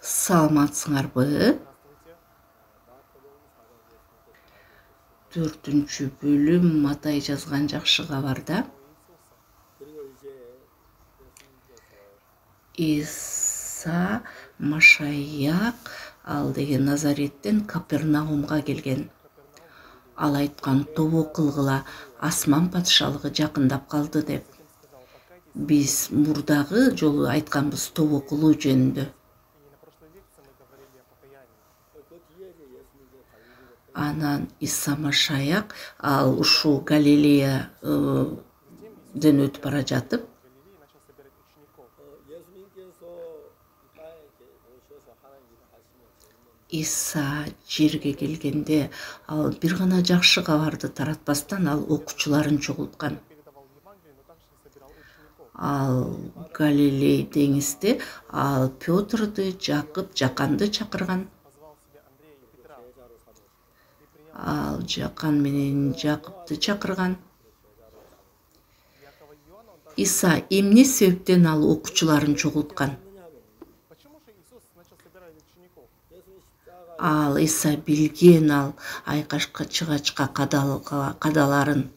Саламатсыңарбы? Төртүнчү бөлүм Матай жазган жакшы кабарда Иса Машаяк ал деген Назареттен Капернаумга келген. Ал айткан тобо кылгыла асман патшалыгы жакындап калды деп. Биз мурдагы жолу айтканбыз тобо кылуу жөнүндө. Анан Иса Машаяк ал ушул Галилеяден өтүп бара жатып, Иса жерге келгенде ал бир гана жакшы кабарды таратпастан ал окуучуларын чогулткан. Ал Галилей деңизде ал Пётрду, Жакып, Жаканды чакырган. Ал Жакан менен Жакыпты чакырган. Иса эмне себептен ал окуучуларын чогулткан? Ал Иса билген ал айкашка чыгачка кадаларын.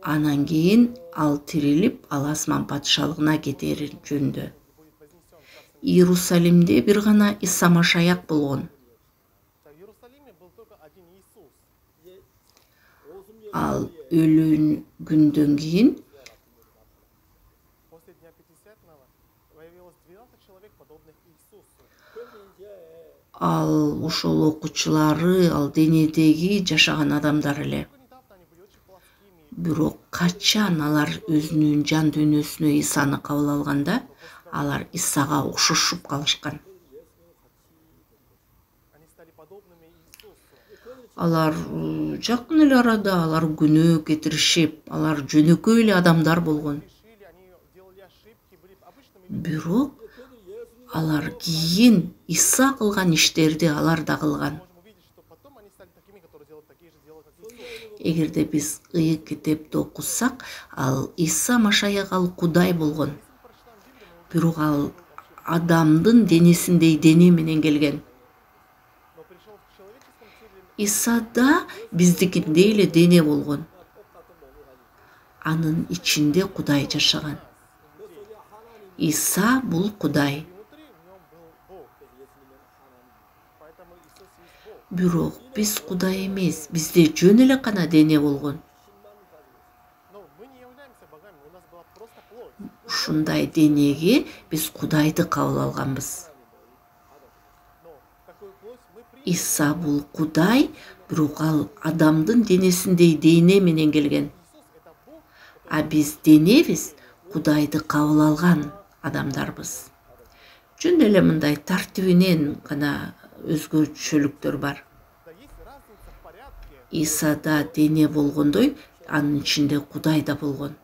Анан кийин ал тирилип, ал асман патшалыгына кетер жөнүндө. Иерусалимде бир гана Иса Машаяк болгон. Ал өлгөндөн кийин ал ошол окуучулары ал денедеги жашаган адамдар эле. Бирок качан алар өзүнүн жан дүйнөсүнө Исаны кабыл алганда, алар Исага окшошуп калышкан. Алар жакын эле арада алар күнөө кетиришип, алар жөнөкөй эле адамдар болгон. Бирок алар кийин Иса кылган иштерди алар да кылган. Эгерде биз ыйык китепти окусак, ал Иса Машаяк ал Кудай болгон. Бирок ал адамдын денесиндей дене менен келген. Исада биздикиндей эле дене болгон. Анын ичинде Кудай жашаган. Иса бул Кудай. Бирок биз Кудай эмес, бизде жөн эле гана дене болгон. Ушундай денеге биз Кудайды кабыл алганбыз. Иса бул Кудай, бирок ал адамдын денесиндей дене менен келген. А биз денебиз, Кудайды кабыл алган адамдарбыз. Жөн эле мындай тартибинен гана өзгөчөлүктөр бар. Исада дене болгондой, анын ичинде Кудай да болгон.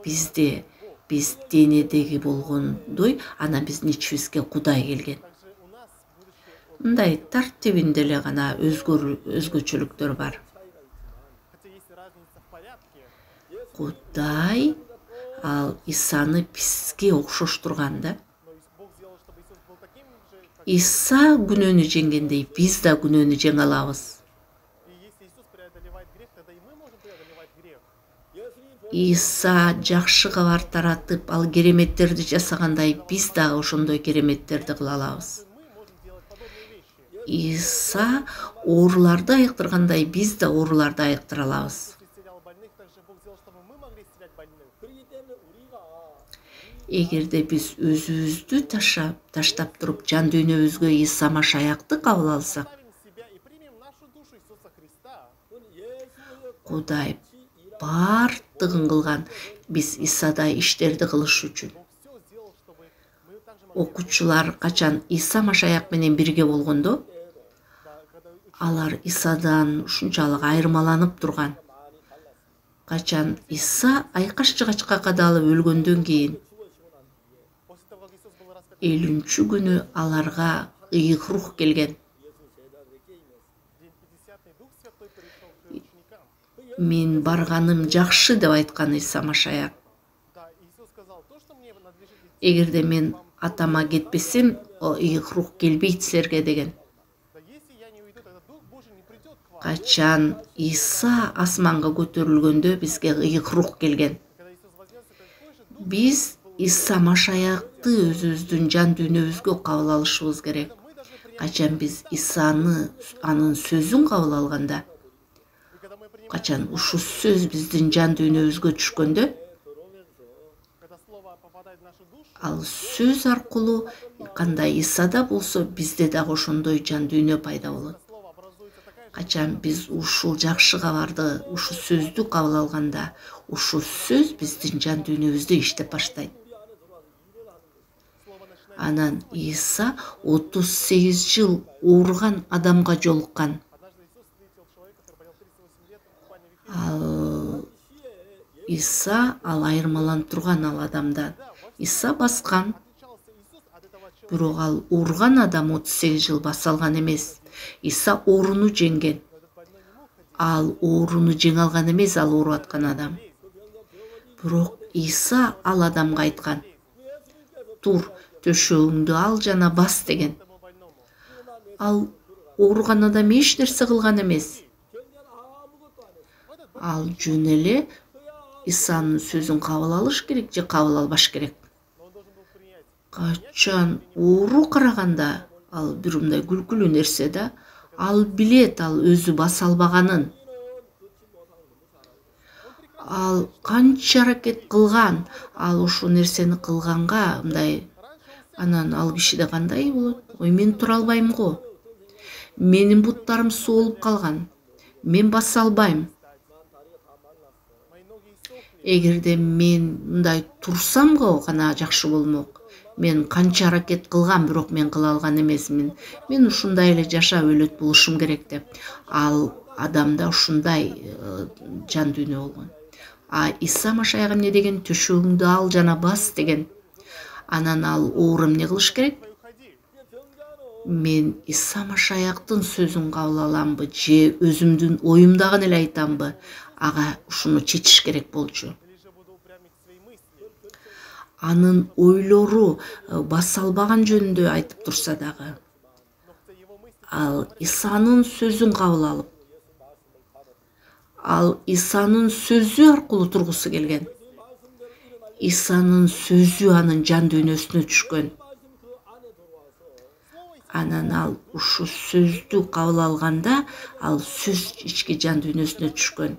Бизде биз денедеги болгондой, анан биздин ичибизге Кудай келген. Мындай тартибинде эле гана өзгөчөлүктөр бар. Кудай ал Исаны бизге окшоштурган да. Иса күнөөнү жеңгендей, биз да күнөөнү жеңе алабыз. Иса жакшы кабар таратып, ал кереметтерди жасагандай, биз дагы ошондой кереметтерди кыла алабыз. Иса ооруларды айыктыргандай, биз да ооруларды айыктыра алабыз. Эгерде биз өзүбүздү таштап туруп жан дүйнөбүзгө Иса Машаякты кабыл алсак, Кудай бардыгын кылган биз Исадай иштерди кылыш үчүн. Окуучулар качан Иса Машаяк менен бирге болгондо, алар Исадан ушунчалык айырмаланып турган. Качан Иса айкаш жыгачка кадалып өлгөндөн кийин, 50-чү күнү аларга ыйык рух келген. Мен барганым жакшы деп айткан Иса Машаяк. Эгерде мен атама кетпесем, ыйык рух келбейт силерге деген. Качан Иса асманга көтөрүлгөндө бизге ыйык рух келген. Биз Иса Машаякты өзүбүздүн жан дүйнөбүзгө кабыл алышыбыз керек. Качан биз Исаны, анын сөзүн кабыл алганда, качан ушул сөз биздин жан дүйнөбүзгө түшкөндө, ал сөз аркылуу кандай Исада болсо, бизде дагы ошондой жан дүйнө пайда болот. Качан биз ушул жакшы кабарды, ушул сөздү кабыл алганда, ушул сөз биздин жан дүйнөбүздө иштеп баштайт. Анан Иса 38 жыл ооруган адамга жолуккан. Иса ал айырмаланып турган ал адамдан. Иса баскан. Бирок ал ооруган адам 38 жыл баса алган эмес. Иса ооруну жеңген. Ал ооруну жеңе алган эмес, ал ооруп аткан адам. Бирок Иса ал адамга айткан: "Тур, төшөгүңдү ал жана бас" деген. Ал ооруган адам эч нерсе кылган эмес. Ал жөн эле Исанын сөзүн кабыл алыш керек же кабыл албаш керек. Качан оору караганда, ал бир мындай күлкүлүү нерсе да. Ал билет, ал өзү баса албаганын. Ал канча аракет кылган, ал ушул нерсени кылганга мындай. Анан ал кишиде кандай болот? Ой, мен тура албайм го. Менин буттарым соолуп калган. Мен баса албайм. Эгерде мен мындай турсам го гана жакшы болмок. Мен канча аракет кылгам, бирок мен кыла алган эмесмин. Мен ушундай эле жашап өлөт болушум керек деп. Ал адамда ушундай жан дүйнө болгон. Иса Машаяк эмне деген? Төшөгүңдү ал жана бас деген. Анан ал оору эмне кылыш керек? Мен Иса Машаяктын сөзүн кабыл аламбы же өзүмдүн оюмдагын эле айтамбы? Ага ушуну чечиш керек болчу. Анын ойлору баса албаган жөнүндө айтып турса дагы, ал Исанын сөзүн кабыл алып, ал Исанын сөзү аркылуу тургусу келген. Исанын сөзү анын жан дүйнөсүнө түшкөн. Анан ал ушул сөздү кабыл алганда, ал сөз ички жан дүйнөсүнө түшкөн.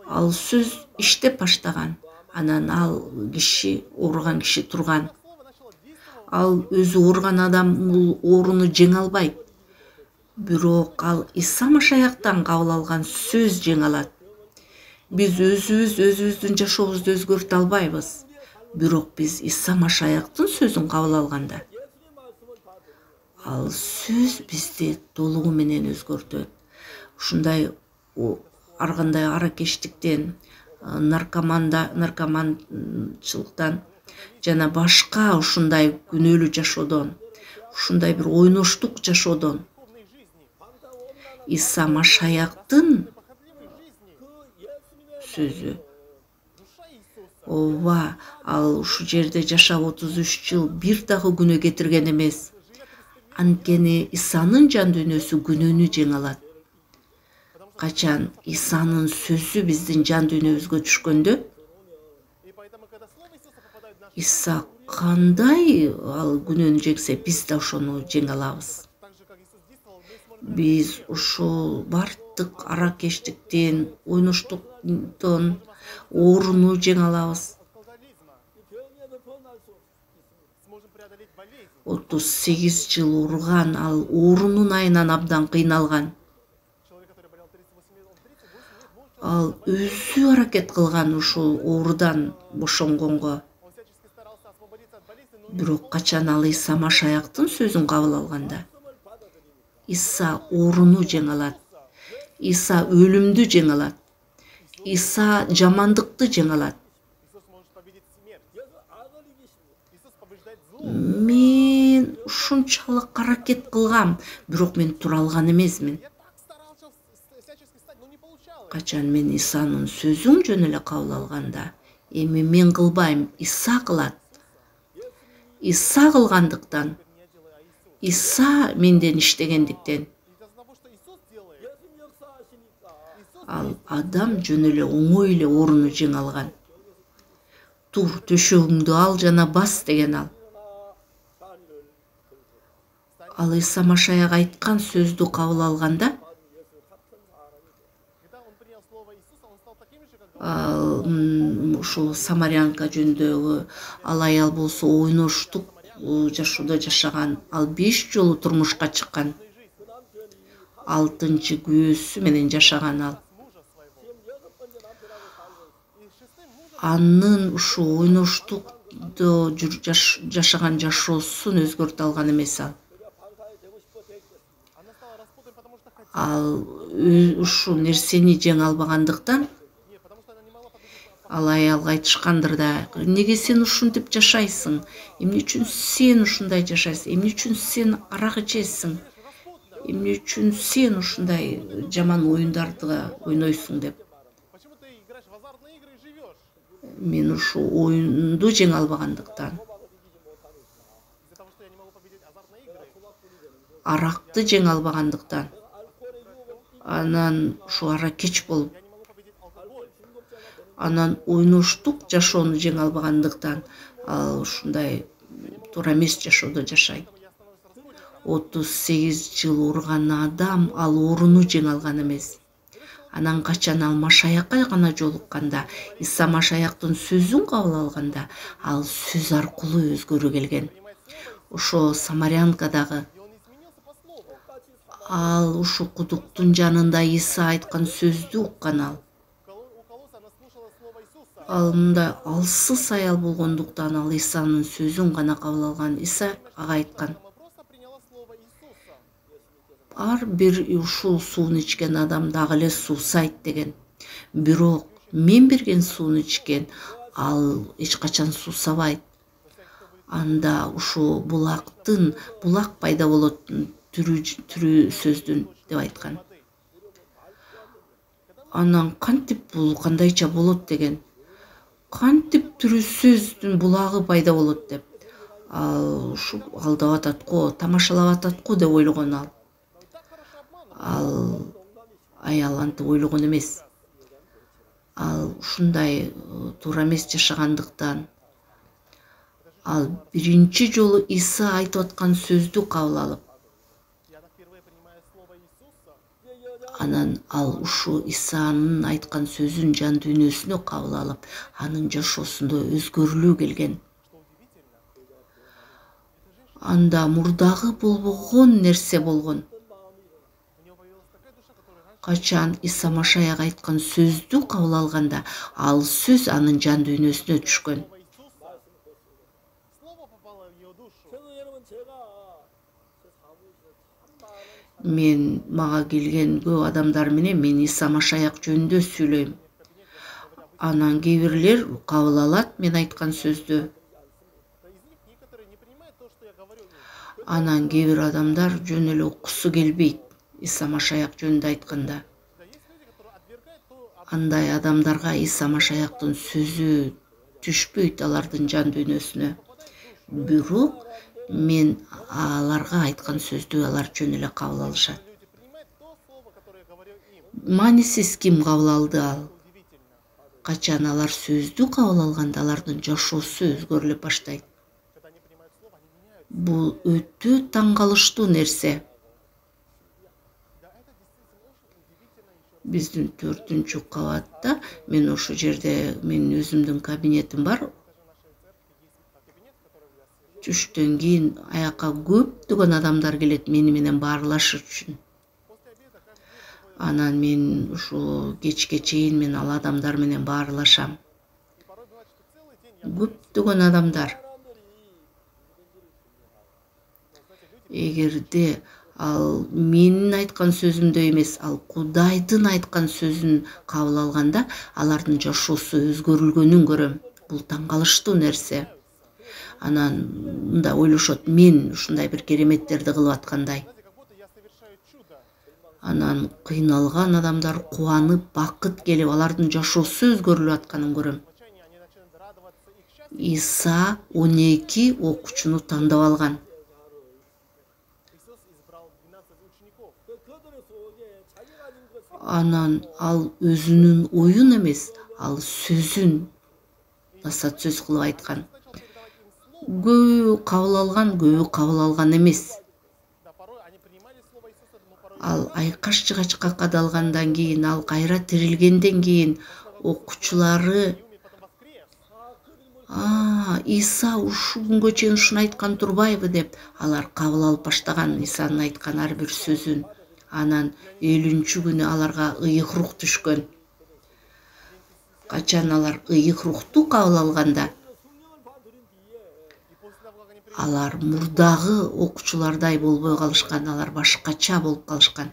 Ал сөз иштеп баштаган. Анан ал киши, ооруган киши турган. Ал өзү ооруган адам бул ооруну жеңе албайт. Бирок ал Иса Машаяктан кабыл алган сөз жеңе алат. Биз өзүбүздүн жашообузду өзгөртө албайбыз. Бирок биз Иса Машаяктын сөзүн кабыл алганда, ал сөз бизди толугу менен өзгөртөт. Ушундай ар кандай аракештиктен, наркоманчылыктан жана башка ушундай күнөөлүү жашоодон, ушундай бир ойноштук жашоодон Иса Машаяктын сөзү, ооба, ал ушул жерде жашап 33 жыл бир дагы күнөө кетирген эмес. Анткени Исанын жан дүйнөсү күнөөнү жеңе алат. Качан Исанын сөзү биздин жан дүйнөбүзгө түшкөндө, Иса кандай ал күнөөнү жеңсе, биз да ошону жеңе алабыз. Биз ушул бардык аракештиктен, ойноштуктон ооруну жеңе алабыз. 38 жыл ооруган, ал оорунун айынан абдан кыйналган. Ал өзү аракет кылган ушул оорудан бошонгонго. Бирок качан ал Иса Машаяктын сөзүн кабыл алганда, Иса ооруну жеңе алат. Иса өлүмдү жеңе алат. Иса жамандыкты жеңе алат. Мен ушунчалык аракет кылгам, бирок мен тура алган эмесмин. Качан мен Исанын сөзүн жөн эле кабыл алганда, эми мен кылбайм, Иса кылат. Иса кылгандыктан, Иса менден иштегендиктен, ал адам жөн эле оңой эле орунду жеңе алган. Тур, төшөгүңдү ал жана бас деген ал. Ал Иса Машаяк айткан сөздү кабыл алганда, ушул Самарянка жөнүндөгү ал аял болсо ойноштук жашоодо жашаган, ал 5 жолу турмушка чыккан. 6-чы күйөөсү менен жашаган ал. Анын ушул ойноштукто жашаган жашоосун өзгөртө алган эмес ал. Ал ушул нерсени жеңе албагандыктан ал аялга айтышкандыр да, неге сен ушинтип жашайсың? Эмне үчүн сен ушундай жашайсың? Эмне үчүн сен арак ичесиң? Эмне үчүн сен ушундай жаман оюндарды ойнойсуң деп. Мен ушул оюнду жеңе албагандыктан, аракты жеңе албагандыктан, анан ушу аракеч болуп, анан ойноштук жашоону жеңе албагандыктан ал ушундай туура эмес жашоодо жашайт. 38 жыл урган адам ал ооруну жеңе алган эмес. Анан качан ал Машаякка гана жолукканда, Иса Машаяктын сөзүн кабыл алганда, ал сөз аркылуу өзгөрүү келген. Ошо Самарянка дагы ал ушу кудуктун жанында Иса айткан сөздү уккан ал. Ал мындай алсыз аял болгондуктан ал Исанын сөзүн гана кабыл алган. Иса ага айткан: ар бир ушул сууну ичкен адам дагы эле суусайт деген. Бирок мен берген сууну ичкен ал эч качан суусабайт. Анда ушул булак пайда болот түрүү сөздүн деп айткан. Анан кантип бул кандайча болот деген. Кантип түрүү сөздүн булагы пайда болот деп. Ал ушу алдап атат го, тамашалап атат го деп ойлогон ал. Ал аял антип ойлогон эмес. Ал ушундай туура эмес жашагандыктан ал биринчи жолу Иса айтып аткан сөздү кабыл алып, анан ал ушул Исанын айткан сөзүн жан дүйнөсүнө кабыл алып, анын жашоосунда өзгөрүүлүү келген. Анда мурдагы болбогон нерсе болгон. Качан Иса Машаяк айткан сөздү кабыл алганда, ал сөз анын жан дүйнөсүнө түшкөн. Мен мага келген көп адамдар менен мен Иса Машаяк жөнүндө сүйлөйм. Анан кээ бирлер кабыл алат мен айткан сөздү. Анан кээ бир адамдар жөн эле уккусу келбейт Иса Машаяк жөнүндө айтканда. Андай адамдарга Иса Машаяктын сөзү түшпөйт алардын жан дүйнөсүнө. Бирок мен аларга айткан сөздү алар жөн эле кабыл алышат. Маанисиз ким кабыл алды ал. Качан алар сөздү кабыл алганда алардын жашоосу өзгөрүлө баштайт. Бул өтө таң калыштуу нерсе. Биздин 4-чү кабатта, мен ошо жерде менин өзүмдүн кабинетим бар. Түштөн кийин аякка көптөгөн адамдар келет мени менен баарлашыш үчүн. Анан мен ушу кечке чейин мен ал адамдар менен баарлашам. Көптөгөн адамдар. Эгерде ал менин айткан сөзүмдөй эмес, ал Кудайдын айткан сөзүн кабыл алганда, алардын жашоосу өзгөрүлгөнүн көрөм. Бул таң калыштуу нерсе. Анан мындай ойлошот, мен ушундай бир кереметтерди кылып аткандай. Анан кыйналган адамдар кубанып, бакыт келип, алардын жашоосу өзгөрүлүп атканын көрөм. Иса 12 окуучуну тандап алган. Анан ал өзүнүн оюн эмес, ал сөзүн насаат сөз кылып айткан. Көбү кабыл алган, көбү кабыл алган эмес. Ал айкаш жыгачка кадалгандан кийин, ал кайра тирилгенден кийин окуучулары Иса ушул күнгө чейин ушуну айткан турбайбы деп алар кабыл алып баштаган Исанын айткан ар бир сөзүн. Анан 70-чү күнү аларга ыйык рух түшкөн. Качан алар ыйык рухту кабыл алганда, алар мурдагы окуучулардай болбой калышкан, алар башкача болуп калышкан.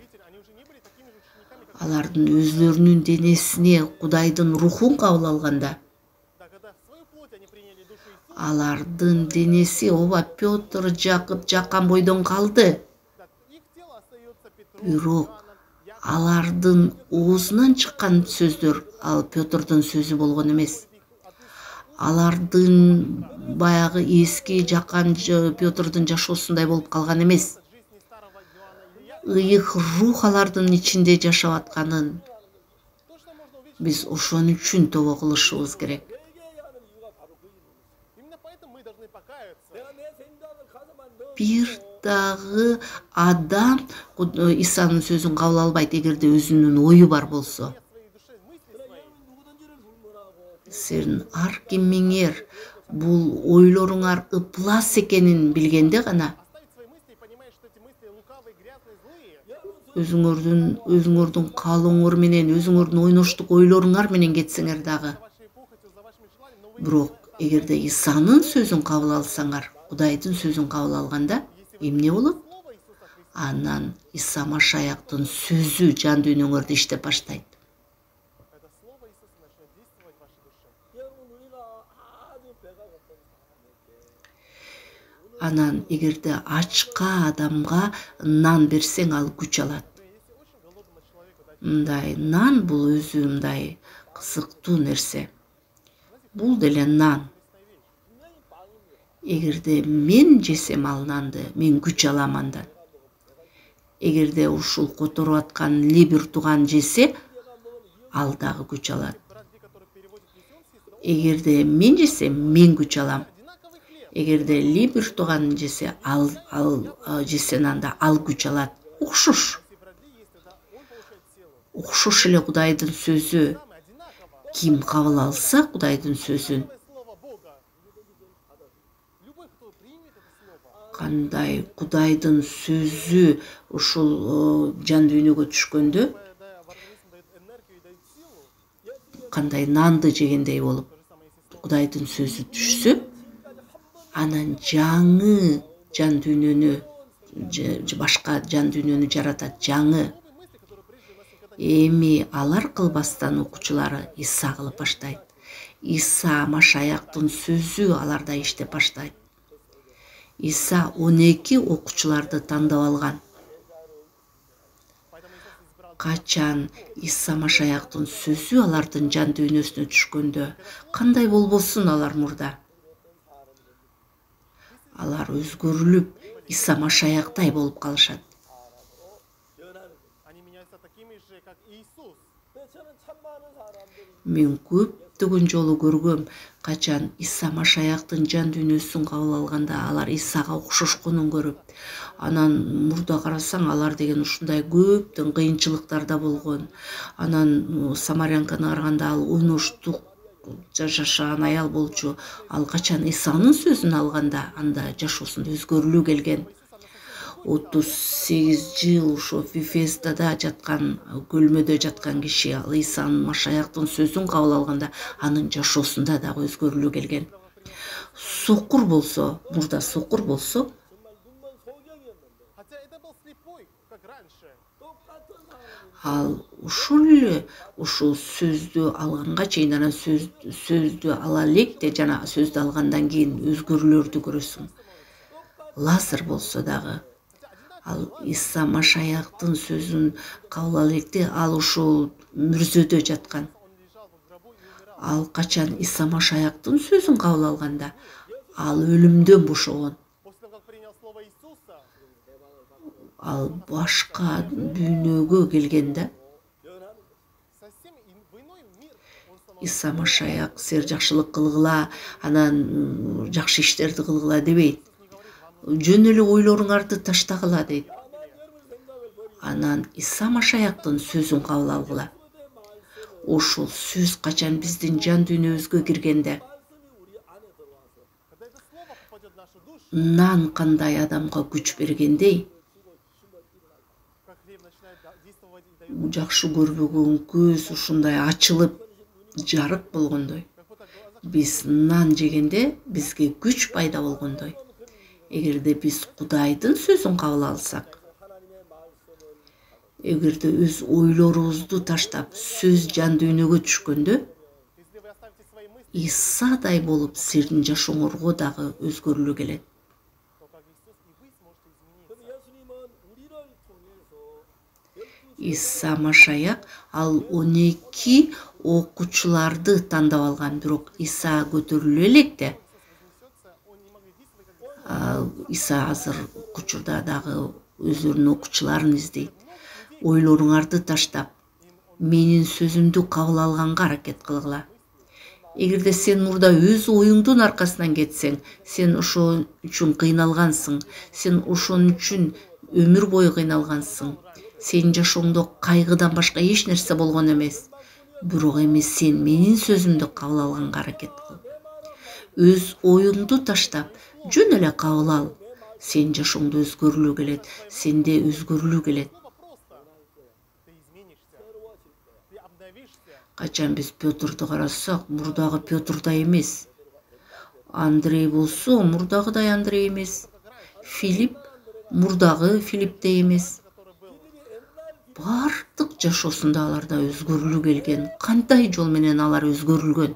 Алардын өзлөрүнүн денесине Кудайдын рухун кабыл алганда, алардын денеси ооба Петр, Жакып жаккан бойдон калды. Бирок алардын оозунан чыккан сөздөр ал Петрдун сөзү болгон эмес. Алардын баягы эски жаккан Петрдун жашоосундай болуп калган эмес. Ыйык рух алардын ичинде жашап атканын биз ошон үчүн тобо кылышыбыз керек. Бир дагы адам Исанын сөзүн кабыл албайт эгерде өзүнүн ою бар болсо. Сен ар кимиңер бул ойлоруңар ыплас экенин билгенде гана өзүңөрдүн каалооңор менен, өзүңөрдүн ойноштук ойлоруңар менен кетсеңер дагы. Бирок эгерде Исанын сөзүн кабыл алсаңар, Кудайдын сөзүн кабыл алганда эмне болот? Анан Иса Машаяктын сөзү жан дүйнөңөрдө иштеп баштайт. Анан эгерде ачка адамга нан берсең, ал күч алат. Мындай нан бул өзү мындай кызыктуу нерсе. Бул деле нан. Эгерде мен жесем ал нанды, мен күч алам андан. Эгерде ушул которуп аткан Либер туган жесе, ал дагы күч алат. Эгерде мен жесем, мен күч алам. Эгерде Либер туган жесе, ал жесе нанда ал күч алат. Окшош эле Кудайдын сөзү. Ким кабыл алса Кудайдын сөзүн, кандай Кудайдын сөзү ушул жан дүйнөгө түшкөндө, кандай нанды жегендей болуп Кудайдын сөзү түшсө, анан жаңы жан дүйнөнү, башка жан дүйнөнү жаратат, жаңы. Эми алар кылбастан окуучулары Иса кылып баштайт. Иса Машаяктын сөзү аларда иштеп баштайт. Иса 12 окуучуларды тандап алган. Качан Иса Машаяктын сөзү алардын жан дүйнөсүнө түшкөндө, кандай болбосун алар мурда? Алар өзгөрүлүп, Иса Машаяктай болуп калышат. Мен көптөгөн жолу көргөм, качан Иса Машаяктын жан дүйнөсүн кабыл алганда алар Исага окшошконун көрүп, анан мурда карасаң алар деген ушундай көптөн кыйынчылыктарда болгон. Анан Самарянканы караганда ал ойноштук жашаган аял болчу. Ал качан Исанын сөзүн алганда анда жашоосунда өзгөрүлүү келген. 38 жыл ошо Вифестада жаткан, көлмөдө жаткан киши ал Исанын Машаяктын сөзүн кабыл алганда анын жашоосунда дагы өзгөрүлүү келген. Сокур болсо, мурда сокур болсо, ал ушул эле ушул сөздү алганга чейин, анан сөздү ала электе жана сөздү алгандан кийин өзгөрүүлөрдү көрөсүң. Лазар болсо дагы ал Иса Машаяктын сөзүн кабыл ала электе ал ушул мүрзөдө жаткан. Ал качан Иса Машаяктын сөзүн кабыл алганда, ал өлүмдөн бошогон. Ал башка дүйнөгө келгенде Иса Машаяк сер жакшылык кылгыла, анан жакшы иштерди кылгыла дебейт. Жөн эле ойлоруңарды таштагыла дейт. Анан Иса Машаяктын сөзүн кабыл алгыла. Ошол сөз качан биздин жан дүйнөбүзгө киргенде, нан кандай адамга күч бергендей, жакшы көрбөгөн көз ушундай ачылып, жарык болгондой. Биз нан жегенде бизге күч пайда болгондой. Эгерде биз Кудайдын сөзүн кабыл алсак, эгерде өз ойлорубузду таштап, сөз жан дүйнөгө түшкөндө, Исадай болуп сиздин жашооңорго дагы өзгөрүлүү келет. Иса Машаяк ал 12 окуучуларды тандап алган, бирок Иса көтөрүлө электе. Иса азыр учурда дагы өзүнүн окуучуларын издейт. Ойлоруңарды таштап, менин сөзүмдү кабыл алганга аракет кылгыла. Эгерде сен мурда өз оюңдун аркасынан кетсең, сен ошон үчүн кыйналгансың, сен ошон үчүн өмүр бою кыйналгансың. Сенин жашооңдо кайгыдан башка эч нерсе болгон эмес. Бирок эми сен менин сөзүмдү кабыл алганга аракет кыл. Өз оюңду таштап, жөн эле кабыл ал. Сен жашооңдо өзгөрүлүү келет, сенде өзгөрүлүү келет. Качан биз Пётрду карасак, мурдагы Пётрдай эмес. Андрей болсо, мурдагыдай Андрей эмес. Филипп, мурдагы Филипптей эмес. Бардык жашоосунда аларда өзгөрүлүү келген. Кандай жол менен алар өзгөрүлгөн?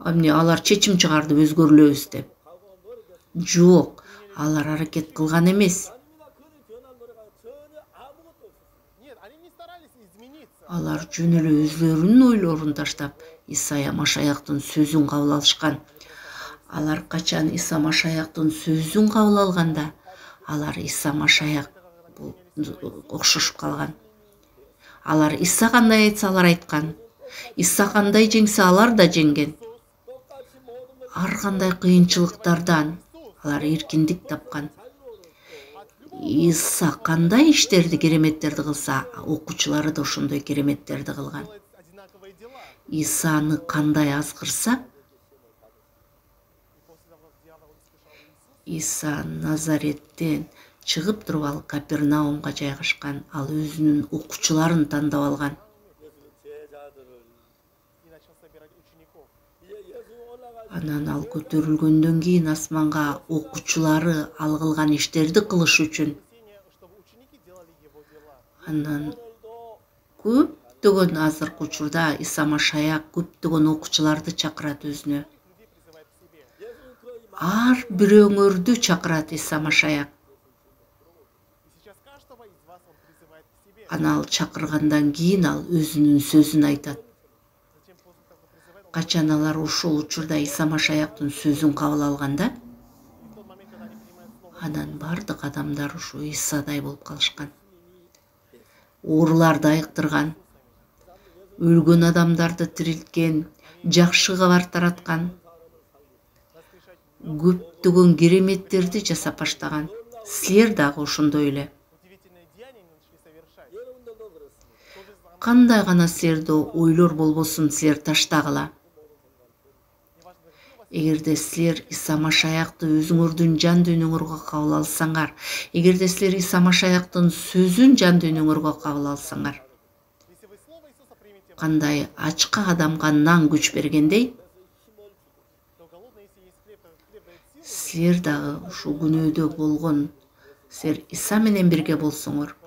Эмне алар чечим чыгарды өзгөрүлөбүз деп? Жок, алар аракет кылган эмес. Алар жөн эле өзлөрүнүн ойлорун таштап, Исая Машаяктын сөзүн кабыл алышкан. Алар качан Иса Машаяктын сөзүн кабыл алганда, алар Иса Машаяк окшошуп калган. Алар Иса кандай айтса алар айткан. Иса кандай жеңсе алар да жеңген. Ар кандай кыйынчылыктардан алар эркиндик тапкан. Иса кандай иштерди, кереметтерди кылса, окуучулары да ошондой кереметтерди кылган. Исаны кандай азгырса, Иса Назареттен чыгып туруп ал Капернаумга жайгашкан, ал өзүнүн окуучуларын тандап алган. Анан ал көтөрүлгөндөн кийин асманга окуучулары ал кылган иштерди кылыш үчүн. Анан көптөгөн азыркы учурда Иса Машаяк көптөгөн окуучуларды чакырат өзүнө. Ар бирөөңөрдү чакырат Иса Машаяк. Анан ал чакыргандан кийин ал өзүнүн сөзүн айтат. Качан алар ошол учурда Иса Машаяктын сөзүн кабыл алганда, анан бардык адамдар ушу Исадай болуп калышкан. Ооруларды айыктырган, өлгөн адамдарды тирилткен, жакшы кабар тараткан, көптөгөн кереметтерди жасап баштаган. Силер дагы ошондой эле. Кандай гана силерде ойлор болбосун, силер таштагыла. Эгерде силер Иса Машаякты өзүңөрдүн жан дүйнөңөргө кабыл алсаңар, эгерде силер Иса Машаяктын сөзүн жан дүйнөңөргө кабыл алсаңар, кандай ачка адамга нан күч бергендей, силер дагы ушу күнөөдө болгон, силер Иса менен бирге болсоңор,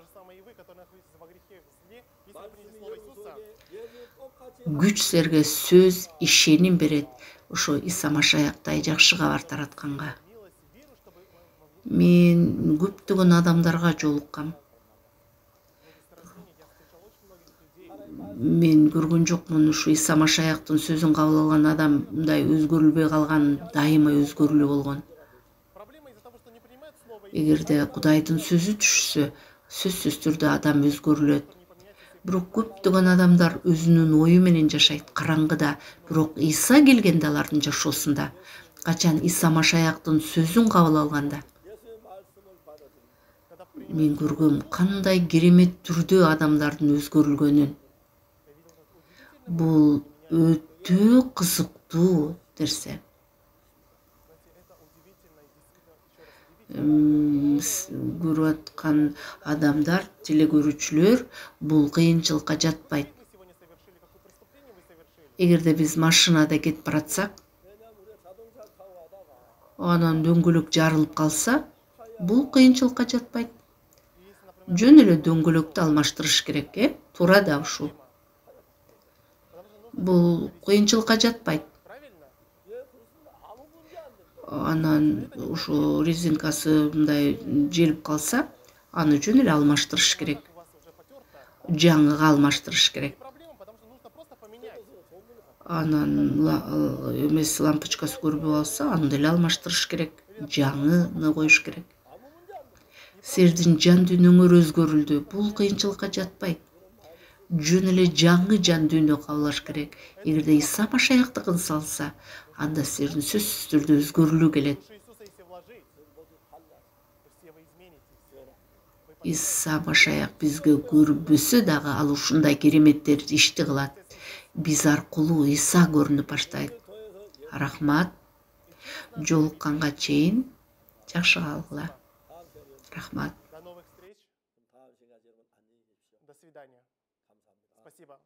күч силерге сөз, ишеним берет. Ошо Иса Машаяктай жакшы кабар таратканга. Мен көптөгөн адамдарга жолуккам. мен көргөн жокмун ушу Иса Машаяктын сөзүн кабыл алган адам мындай өзгөрүлбөй калган, дайыма өзгөрүлүү болгон. Эгерде Кудайдын сөзү түшсө, сөзсүз түрдө адам өзгөрүлөт. Бирок көптөгөн адамдар өзүнүн ою менен жашайт караңгыда, бирок Иса келгенде алардын жашоосунда, качан Иса Машаяктын сөзүн кабыл алганда, мен көргөм кандай керемет түрдө адамдардын өзгөрүлгөнүн. Бул өтө кызыктуу нерсе. Көрүп аткан адамдар, телекөрүүчүлөр, бул кыйынчылыкка жатпайт. Эгерде биз машинада кетип баратсак, анан дөңгөлөк жарылып калса, бул кыйынчылыкка жатпайт. Жөн эле дөңгөлөктү алмаштырыш керек, туура да ушул. Бул кыйынчылыкка жатпайт. Анан ушу резинкасы мындай желип калса, аны жөн эле алмаштырыш керек. Жаңыга алмаштырыш керек. Анан эмес лампочкасы көрбөй алса, аны деле алмаштырыш керек. Жаңыны коюш керек. Сиздин жан дүйнөңөр өзгөрүлдү. Бул кыйынчылыкка жатпайт. Жөн эле жаңы жан дүйнө кабылаш керек. Эгерде Иса Машаякты кылса алса, анда силердин сөзсүз түрдө өзгөрүлүү келет. Иса Машаяк бизге көрбөсө дагы ал ушундай кереметтерди ишти кылат. Биз аркылуу Иса көрүнүп баштайт. Рахмат. Жолукканга чейин жакшы калгыла. Рахмат. До новых встреч. До свидания. Спасибо.